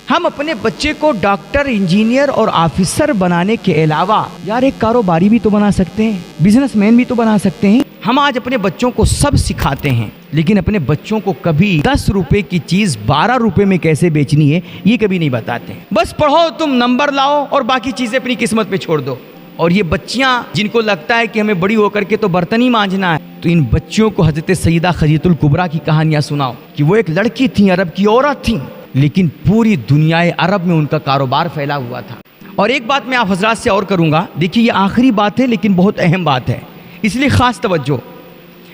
हम अपने बच्चे को डॉक्टर, इंजीनियर और ऑफिसर बनाने के अलावा यार एक कारोबारी भी तो बना सकते हैं, बिजनेसमैन भी तो बना सकते हैं। हम आज अपने बच्चों को सब सिखाते हैं, लेकिन अपने बच्चों को कभी 10 रुपए की चीज 12 रुपए में कैसे बेचनी है ये कभी नहीं बताते हैं। बस पढ़ो, तुम नंबर लाओ और बाकी चीजें अपनी किस्मत पे छोड़ दो। और ये बच्चियां जिनको लगता है कि हमें बड़ी होकर के तो बर्तन ही मांझना है, तो इन बच्चियों को हजरत सईदा खदीजतुल कुबरा की कहानियां सुनाओ कि वो एक लड़की थी, अरब की औरत थी, लेकिन पूरी दुनिया अरब में उनका कारोबार फैला हुआ था। और एक बात मैं आप हजरात से और करूंगा, देखिए ये आखिरी बात है लेकिन बहुत अहम बात है, इसलिए खास तवज्जो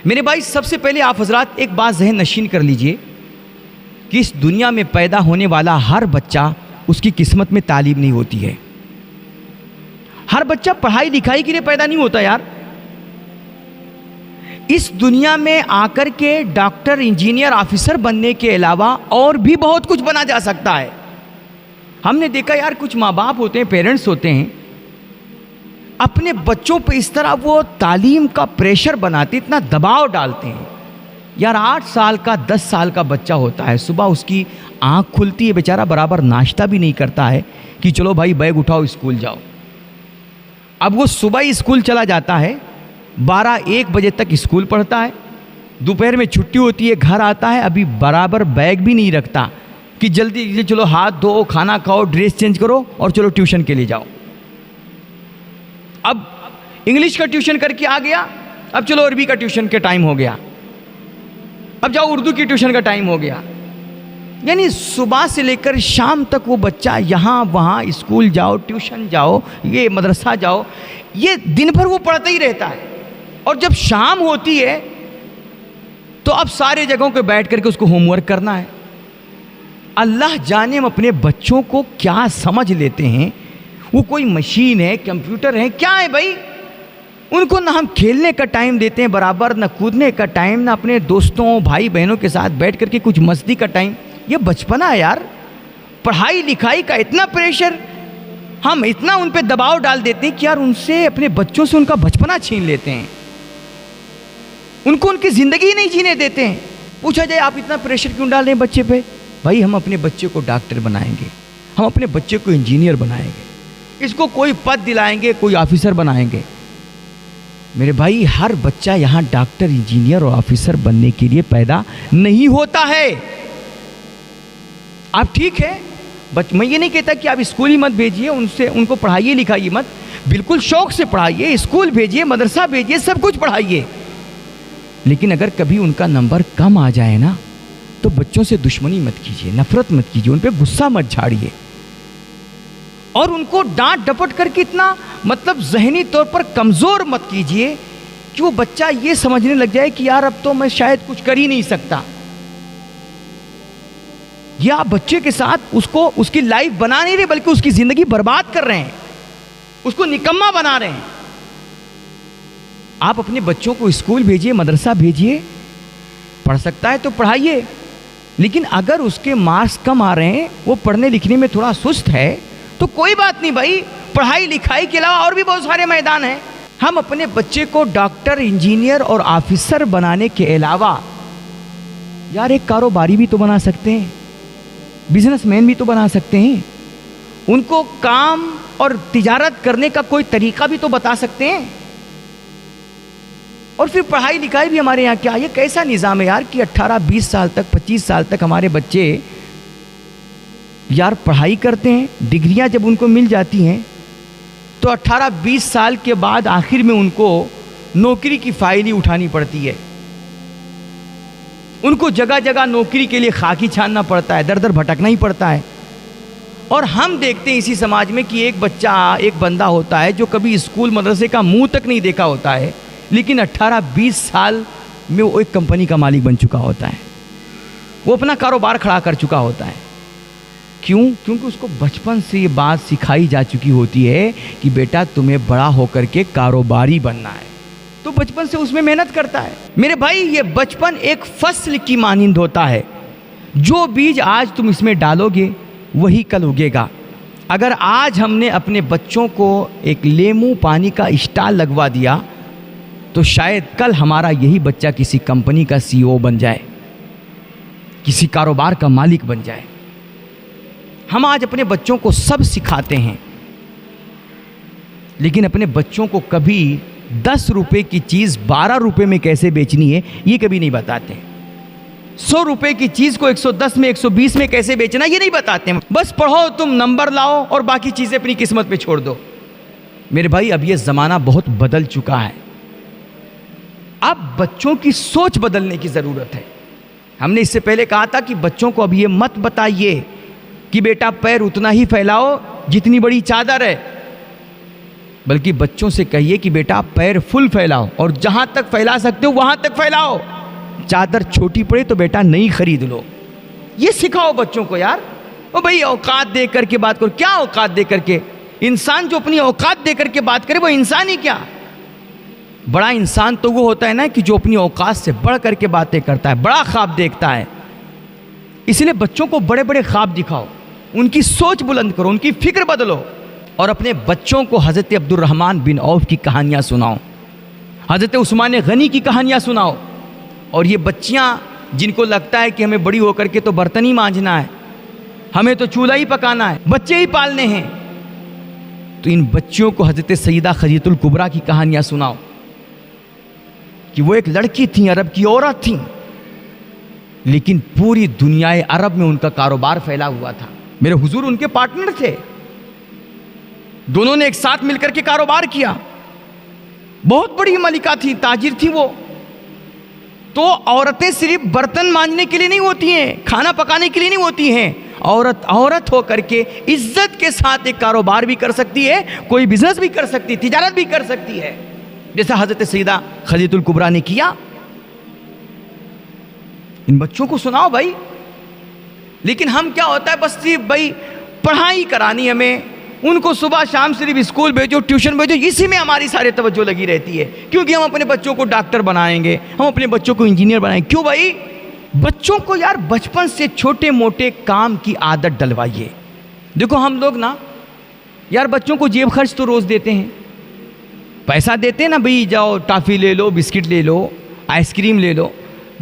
मेरे भाई। सबसे पहले आप हजरात एक बात ज़हन नशीन कर लीजिए कि इस दुनिया में पैदा होने वाला हर बच्चा, उसकी किस्मत में तालीम नहीं होती है। हर बच्चा पढ़ाई लिखाई के लिए पैदा नहीं होता यार। इस दुनिया में आकर के डॉक्टर, इंजीनियर, ऑफिसर बनने के अलावा और भी बहुत कुछ बना जा सकता है। हमने देखा यार कुछ माँ बाप होते हैं, पेरेंट्स होते हैं, अपने बच्चों पे इस तरह वो तालीम का प्रेशर बनाते, इतना दबाव डालते हैं। यार 8 साल का 10 साल का बच्चा होता है, सुबह उसकी आँख खुलती है, बेचारा बराबर नाश्ता भी नहीं करता है कि चलो भाई बैग उठाओ स्कूल जाओ। अब वो सुबह ही स्कूल चला जाता है, 12-1 बजे तक स्कूल पढ़ता है, दोपहर में छुट्टी होती है, घर आता है, अभी बराबर बैग भी नहीं रखता कि जल्दी चलो हाथ धो, खाना खाओ, ड्रेस चेंज करो और चलो ट्यूशन के लिए जाओ। अब इंग्लिश का ट्यूशन करके आ गया, अब चलो अरबी का ट्यूशन के टाइम हो गया, अब जाओ उर्दू की ट्यूशन का टाइम हो गया। यानी सुबह से लेकर शाम तक वो बच्चा यहाँ वहाँ स्कूल जाओ, ट्यूशन जाओ, ये मदरसा जाओ, ये दिन भर वो पढ़ता ही रहता है। और जब शाम होती है तो अब सारे जगहों पे बैठ करके उसको होमवर्क करना है। अल्लाह जाने हम अपने बच्चों को क्या समझ लेते हैं, वो कोई मशीन है, कंप्यूटर है, क्या है भाई। उनको ना हम खेलने का टाइम देते हैं बराबर, ना कूदने का टाइम, ना अपने दोस्तों भाई बहनों के साथ बैठ करके कुछ मस्ती का टाइम। ये बचपना है यार। पढ़ाई लिखाई का इतना प्रेशर, हम इतना उन पे दबाव डाल देते हैं कि यार उनसे, अपने बच्चों से उनका बचपना छीन लेते हैं, उनको उनकी ज़िंदगी नहीं जीने देते हैं। पूछा जाए आप इतना प्रेशर क्यों डाल रहे हैं बच्चे पे? भाई हम अपने बच्चे को डॉक्टर बनाएंगे, हम अपने बच्चे को इंजीनियर बनाएंगे, इसको कोई पद दिलाएंगे, कोई ऑफिसर बनाएंगे। मेरे भाई हर बच्चा यहाँ डॉक्टर, इंजीनियर और ऑफिसर बनने के लिए पैदा नहीं होता है। आप ठीक है, मैं ये नहीं कहता कि आप स्कूल ही मत भेजिए, उनको पढ़ाइए लिखाइए मत, बिल्कुल शौक से पढ़ाइए, स्कूल भेजिए, मदरसा भेजिए, सब कुछ पढ़ाइए। लेकिन अगर कभी उनका नंबर कम आ जाए ना, तो बच्चों से दुश्मनी मत कीजिए, नफरत मत कीजिए, उन पे गुस्सा मत झाड़िए और उनको डांट डपट करके इतना मतलब जहनी तौर पर कमज़ोर मत कीजिए कि वो बच्चा ये समझने लग जाए कि यार अब तो मैं शायद कुछ कर ही नहीं सकता। या आप बच्चे के साथ उसको, उसकी लाइफ बना नहीं रहे, बल्कि उसकी ज़िंदगी बर्बाद कर रहे हैं, उसको निकम्मा बना रहे हैं। आप अपने बच्चों को स्कूल भेजिए, मदरसा भेजिए, पढ़ सकता है तो पढ़ाइए, लेकिन अगर उसके मार्क्स कम आ रहे हैं, वो पढ़ने लिखने में थोड़ा सुस्त है, तो कोई बात नहीं भाई, पढ़ाई लिखाई के अलावा और भी बहुत सारे मैदान हैं। हम अपने बच्चे को डॉक्टर, इंजीनियर और ऑफिसर बनाने के अलावा यार एक कारोबारी भी तो बना सकते हैं, बिजनेसमैन भी तो बना सकते हैं, उनको काम और तिजारत करने का कोई तरीका भी तो बता सकते हैं। और फिर पढ़ाई लिखाई भी हमारे यहाँ क्या, ये कैसा निज़ाम है यार कि 18-20 साल तक, 25 साल तक हमारे बच्चे यार पढ़ाई करते हैं, डिग्रियां जब उनको मिल जाती हैं तो 18-20 साल के बाद आखिर में उनको नौकरी की फाइल ही उठानी पड़ती है। उनको जगह जगह नौकरी के लिए खाकी छानना पड़ता है, दर दर भटकना ही पड़ता है। और हम देखते हैं इसी समाज में कि एक बच्चा, एक बंदा होता है जो कभी स्कूल मदरसे का मुंह तक नहीं देखा होता है, लेकिन 18-20 साल में वो एक कंपनी का मालिक बन चुका होता है, वो अपना कारोबार खड़ा कर चुका होता है। क्यों? क्योंकि उसको बचपन से ये बात सिखाई जा चुकी होती है कि बेटा तुम्हें बड़ा होकर के कारोबारी बनना है, तो बचपन से उसमें मेहनत करता है। मेरे भाई ये बचपन एक फसल की मानिंद होता है, जो बीज आज तुम इसमें डालोगे वही कल उगेगा। अगर आज हमने अपने बच्चों को एक लेमू पानी का स्टॉल लगवा दिया तो शायद कल हमारा यही बच्चा किसी कंपनी का सीईओ बन जाए, किसी कारोबार का मालिक बन जाए। हम आज अपने बच्चों को सब सिखाते हैं, लेकिन अपने बच्चों को कभी 10 रुपए की चीज़ 12 रुपए में कैसे बेचनी है ये कभी नहीं बताते। 100 रुपए की चीज़ को 110 में 120 में कैसे बेचना ये नहीं बताते हैं। बस पढ़ो, तुम नंबर लाओ और बाकी चीज़ें अपनी किस्मत पे छोड़ दो। मेरे भाई, अब ये ज़माना बहुत बदल चुका है। अब बच्चों की सोच बदलने की ज़रूरत है। हमने इससे पहले कहा था कि बच्चों को अब ये मत बताइए कि बेटा पैर उतना ही फैलाओ जितनी बड़ी चादर है, बल्कि बच्चों से कहिए कि बेटा पैर फुल फैलाओ और जहां तक फैला सकते हो वहां तक फैलाओ। चादर छोटी पड़े तो बेटा नई खरीद लो। ये सिखाओ बच्चों को यार। ओ भाई, औकात दे करके बात करो। क्या औकात दे करके? इंसान जो अपनी औकात दे करके बात करे वो इंसान ही क्या? बड़ा इंसान तो वो होता है ना कि जो अपनी औकात से बढ़ करके बातें करता है, बड़ा ख्वाब देखता है। इसलिए बच्चों को बड़े बड़े ख्वाब दिखाओ, उनकी सोच बुलंद करो, उनकी फिक्र बदलो और अपने बच्चों को हज़रत अब्दुर्रहमान बिन औफ की कहानियाँ सुनाओ, हज़रत उस्मान गनी की कहानियाँ सुनाओ। और ये बच्चियाँ जिनको लगता है कि हमें बड़ी होकर के तो बर्तन ही मांझना है, हमें तो चूल्हा ही पकाना है, बच्चे ही पालने हैं, तो इन बच्चियों को हज़रत सैयदा खदीजतुल कुबरा की कहानियाँ सुनाओ कि वो एक लड़की थी, अरब की औरत थी, लेकिन पूरी दुनियाए अरब में उनका कारोबार फैला हुआ था। मेरे हुजूर उनके पार्टनर थे, दोनों ने एक साथ मिलकर के कारोबार किया। बहुत बड़ी मलिका थी, ताजिर थी वो। तो औरतें सिर्फ बर्तन मांजने के लिए नहीं होती हैं, खाना पकाने के लिए नहीं होती हैं। औरत हो करके इज्जत के साथ एक कारोबार भी कर सकती है, कोई बिजनेस भी कर सकती है, तिजारत भी कर सकती है, जैसा हजरत सैयदा खदीजतुल कुबरा ने किया। इन बच्चों को सुनाओ भाई। लेकिन हम क्या होता है, बस सिर्फ भाई पढ़ाई करानी हमें, उनको सुबह शाम सिर्फ स्कूल भेजो, ट्यूशन भेजो, इसी में हमारी सारी तवज्जो लगी रहती है। क्योंकि हम अपने बच्चों को डॉक्टर बनाएंगे, हम अपने बच्चों को इंजीनियर बनाएंगे। क्यों भाई? बच्चों को यार बचपन से छोटे मोटे काम की आदत डलवाइए। देखो हम लोग ना यार बच्चों को जेब खर्च तो रोज़ देते हैं, पैसा देते हैं ना भाई, जाओ टॉफ़ी ले लो, बिस्किट ले लो, आइसक्रीम ले लो,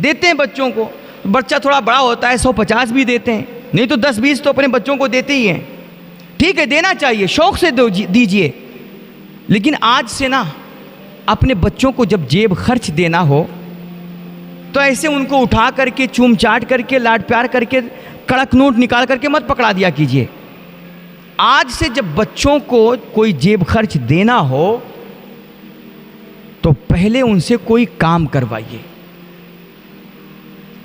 देते हैं बच्चों को। बच्चा थोड़ा बड़ा होता है 150 भी देते हैं, नहीं तो 10-20 तो अपने बच्चों को देते ही हैं। ठीक है, देना चाहिए, शौक़ से दीजिए। लेकिन आज से ना अपने बच्चों को जब जेब खर्च देना हो तो ऐसे उनको उठा करके चूम चाट करके लाड प्यार करके कड़क नोट निकाल करके मत पकड़ा दिया कीजिए। आज से जब बच्चों को कोई जेब खर्च देना हो तो पहले उनसे कोई काम करवाइए,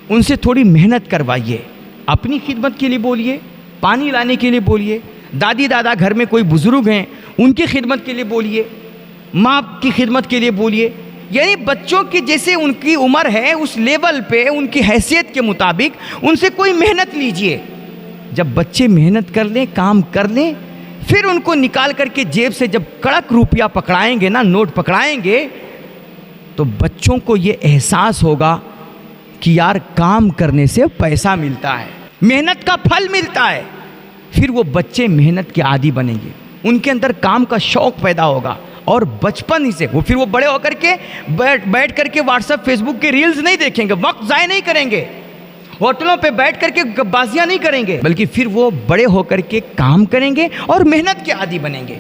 उनसे थोड़ी मेहनत करवाइए। अपनी खिदमत के लिए बोलिए, पानी लाने के लिए बोलिए, दादी दादा घर में कोई बुजुर्ग हैं उनकी खिदमत के लिए बोलिए, माँ की खिदमत के लिए बोलिए। यानी बच्चों की जैसे उनकी उम्र है उस लेवल पे, उनकी हैसियत के मुताबिक उनसे कोई मेहनत लीजिए। जब बच्चे मेहनत कर लें, काम कर लें, फिर उनको निकाल करके जेब से जब कड़क रुपया पकड़ाएंगे ना, नोट पकड़ाएंगे, तो बच्चों को ये एहसास होगा कि यार काम करने से पैसा मिलता है, मेहनत का फल मिलता है। फिर वो बच्चे मेहनत के आदी बनेंगे, उनके अंदर काम का शौक़ पैदा होगा और बचपन ही से वो फिर वो बड़े होकर के बैठ करके व्हाट्सएप फेसबुक के रील्स नहीं देखेंगे, वक्त ज़ाया नहीं करेंगे, होटलों पे बैठ करके गप्पाजियाँ नहीं करेंगे, बल्कि फिर वो बड़े होकर के काम करेंगे और मेहनत के आदी बनेंगे।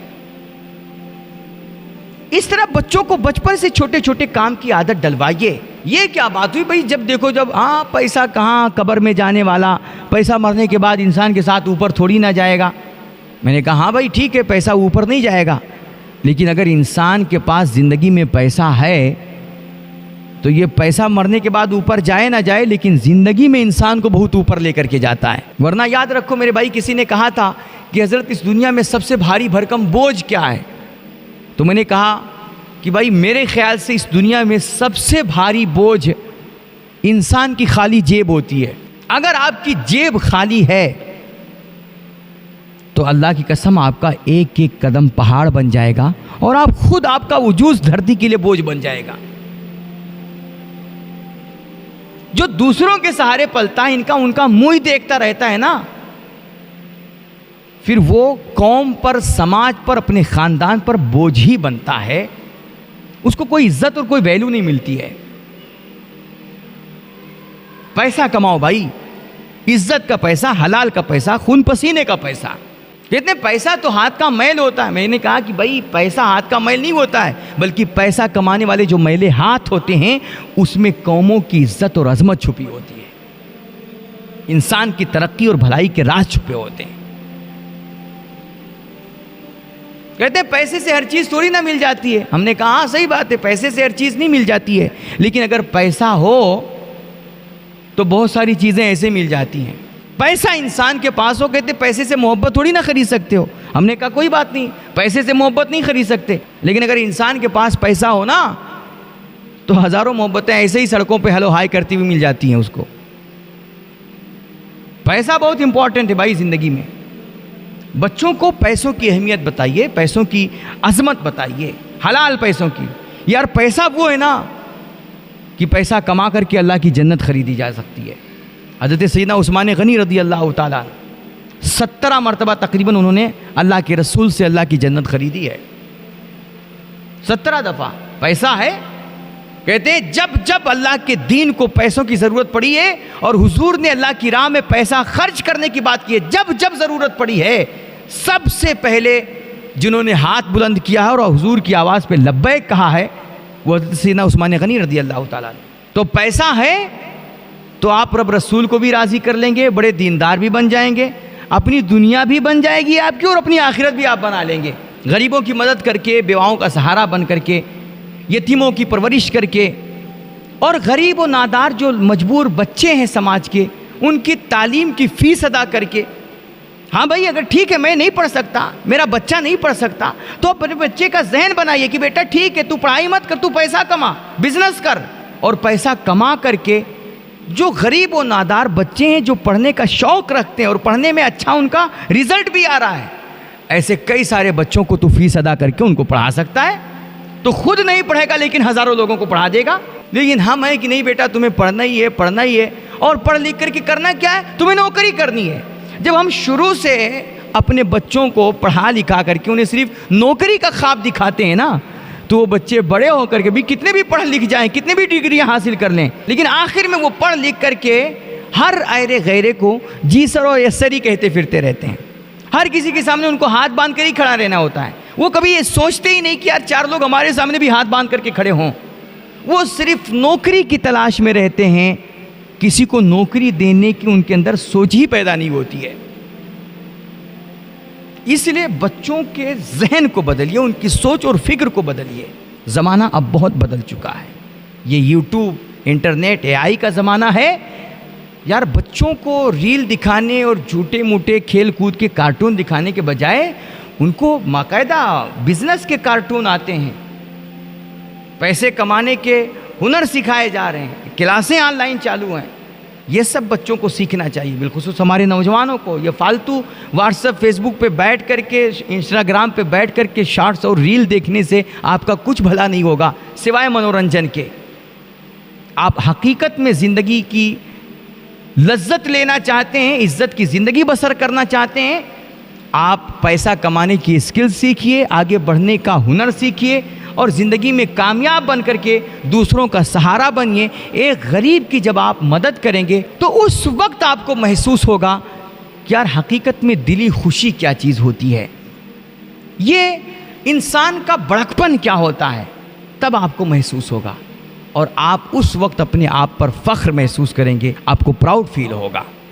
इस तरह बच्चों को बचपन से छोटे छोटे काम की आदत डलवाइए। ये क्या बात हुई भाई, जब देखो जब पैसा कहाँ कब्र में जाने वाला, पैसा मरने के बाद इंसान के साथ ऊपर थोड़ी ना जाएगा। मैंने कहा हाँ भाई ठीक है, पैसा ऊपर नहीं जाएगा, लेकिन अगर इंसान के पास ज़िंदगी में पैसा है तो ये पैसा मरने के बाद ऊपर जाए ना जाए, लेकिन ज़िंदगी में इंसान को बहुत ऊपर लेकर के जाता है। वरना याद रखो मेरे भाई, किसी ने कहा था कि हज़रत इस दुनिया में सबसे भारी भरकम बोझ क्या है, तो मैंने कहा कि भाई मेरे ख्याल से इस दुनिया में सबसे भारी बोझ इंसान की खाली जेब होती है। अगर आपकी जेब खाली है तो अल्लाह की कसम आपका एक एक कदम पहाड़ बन जाएगा और आप खुद, आपका वजूद धरती के लिए बोझ बन जाएगा। जो दूसरों के सहारे पलता है, इनका उनका मुंह ही देखता रहता है ना, फिर वो कौम पर, समाज पर, अपने ख़ानदान पर बोझ ही बनता है, उसको कोई इज्जत और कोई वैल्यू नहीं मिलती है। पैसा कमाओ भाई, इज्जत का पैसा, हलाल का पैसा, खून पसीने का पैसा। कहते हैं पैसा तो हाथ का मैल होता है। मैंने कहा कि भाई पैसा हाथ का मैल नहीं होता है, बल्कि पैसा कमाने वाले जो मैले हाथ होते हैं उसमें कौमों की इज्जत और अजमत छुपी होती है, इंसान की तरक्की और भलाई के राज छुपे होते हैं। कहते हैं पैसे से हर चीज़ थोड़ी ना मिल जाती है। हमने कहा हाँ सही बात है, पैसे से हर चीज़ नहीं मिल जाती है, लेकिन अगर पैसा हो तो बहुत सारी चीज़ें ऐसे मिल जाती हैं। पैसा इंसान के पास हो, कहते पैसे से मोहब्बत थोड़ी ना खरीद सकते हो। हमने कहा कोई बात नहीं, पैसे से मोहब्बत नहीं खरीद सकते, लेकिन अगर इंसान के पास पैसा हो ना तो हज़ारों मोहब्बतें ऐसे ही सड़कों पे हेलो हाय करती हुई मिल जाती हैं उसको। पैसा बहुत इंपॉर्टेंट है भाई ज़िंदगी में। बच्चों को पैसों की अहमियत बताइए, पैसों की अजमत बताइए, हलाल पैसों की। यार पैसा वो है ना कि पैसा कमा करके अल्लाह की जन्नत खरीदी जा सकती है। हज़रत सैयदना उस्मान गनी रज़ी अल्लाह ताला 17 मरतबा तकरीबन उन्होंने अल्लाह के रसूल से अल्लाह की जन्नत खरीदी है। 17 दफ़ा पैसा है। कहते हैं जब जब अल्लाह के दीन को पैसों की ज़रूरत पड़ी है और हुजूर ने अल्लाह की राह में पैसा खर्च करने की बात की है, जब जब ज़रूरत पड़ी है, सबसे पहले जिन्होंने हाथ बुलंद किया है और हुजूर की आवाज़ पे लब्बैक कहा है वो हज़रत सैयदना उस्मान गनी रज़ी अल्लाह ताला। तो पैसा है तो आप रब रसूल को भी राज़ी कर लेंगे, बड़े दीनदार भी बन जाएंगे, अपनी दुनिया भी बन जाएगी आपकी और अपनी आखिरत भी आप बना लेंगे। गरीबों की मदद करके, बेवाओं का सहारा बन करके, यतीमों की परवरिश करके, और गरीब और नादार जो मजबूर बच्चे हैं समाज के, उनकी तालीम की फ़ीस अदा करके। हाँ भाई अगर ठीक है मैं नहीं पढ़ सकता, मेरा बच्चा नहीं पढ़ सकता, तो अपने बच्चे का जहन बनाइए कि बेटा ठीक है तू पढ़ाई मत कर, तू पैसा कमा, बिजनेस कर, और पैसा कमा करके जो गरीब और नादार बच्चे हैं जो पढ़ने का शौक़ रखते हैं और पढ़ने में अच्छा उनका रिजल्ट भी आ रहा है, ऐसे कई सारे बच्चों को तू फीस अदा करके उनको पढ़ा सकता है। तो खुद नहीं पढ़ेगा लेकिन हज़ारों लोगों को पढ़ा देगा। लेकिन हम है कि नहीं बेटा तुम्हें पढ़ना ही है, पढ़ना ही है, और पढ़ लिख करके करना क्या है, तुम्हें नौकरी करनी है। जब हम शुरू से अपने बच्चों को पढ़ा लिखा करके उन्हें सिर्फ नौकरी का ख्वाब दिखाते हैं ना, तो वो बच्चे बड़े होकर के भी कितने भी पढ़ लिख जाएं, कितने भी डिग्रियां हासिल कर लें, लेकिन आखिर में वो पढ़ लिख करके हर आयरे गैरे को जी सर और यस सर ही कहते फिरते रहते हैं। हर किसी के सामने उनको हाथ बांध कर ही खड़ा रहना होता है। वो कभी ये सोचते ही नहीं कि यार 4 लोग हमारे सामने भी हाथ बांध करके खड़े हों। वो सिर्फ नौकरी की तलाश में रहते हैं, किसी को नौकरी देने की उनके अंदर सोच ही पैदा नहीं होती है। इसलिए बच्चों के जहन को बदलिए, उनकी सोच और फिक्र को बदलिए। ज़माना अब बहुत बदल चुका है, ये यूट्यूब, इंटरनेट, AI का ज़माना है। यार बच्चों को रील दिखाने और झूठे मूठे खेल कूद के कार्टून दिखाने के बजाय उनको बाकायदा बिजनेस के कार्टून आते हैं, पैसे कमाने के हुनर सिखाए जा रहे हैं, क्लासें ऑनलाइन चालू हैं। ये सब बच्चों को सीखना चाहिए, बिलखुसूस हमारे नौजवानों को। ये फालतू व्हाट्सएप, फेसबुक पे बैठ करके, इंस्टाग्राम पे बैठ करके शॉर्ट्स और रील देखने से आपका कुछ भला नहीं होगा सिवाय मनोरंजन के। आप हकीकत में ज़िंदगी की लज्जत लेना चाहते हैं, इज़्ज़त की ज़िंदगी बसर करना चाहते हैं, आप पैसा कमाने की स्किल सीखिए, आगे बढ़ने का हुनर सीखिए और ज़िंदगी में कामयाब बन करके दूसरों का सहारा बनिए। एक गरीब की जब आप मदद करेंगे तो उस वक्त आपको महसूस होगा कि यार हकीकत में दिली खुशी क्या चीज़ होती है, ये इंसान का बड़कपन क्या होता है, तब आपको महसूस होगा और आप उस वक्त अपने आप पर फ़ख्र महसूस करेंगे, आपको प्राउड फील होगा।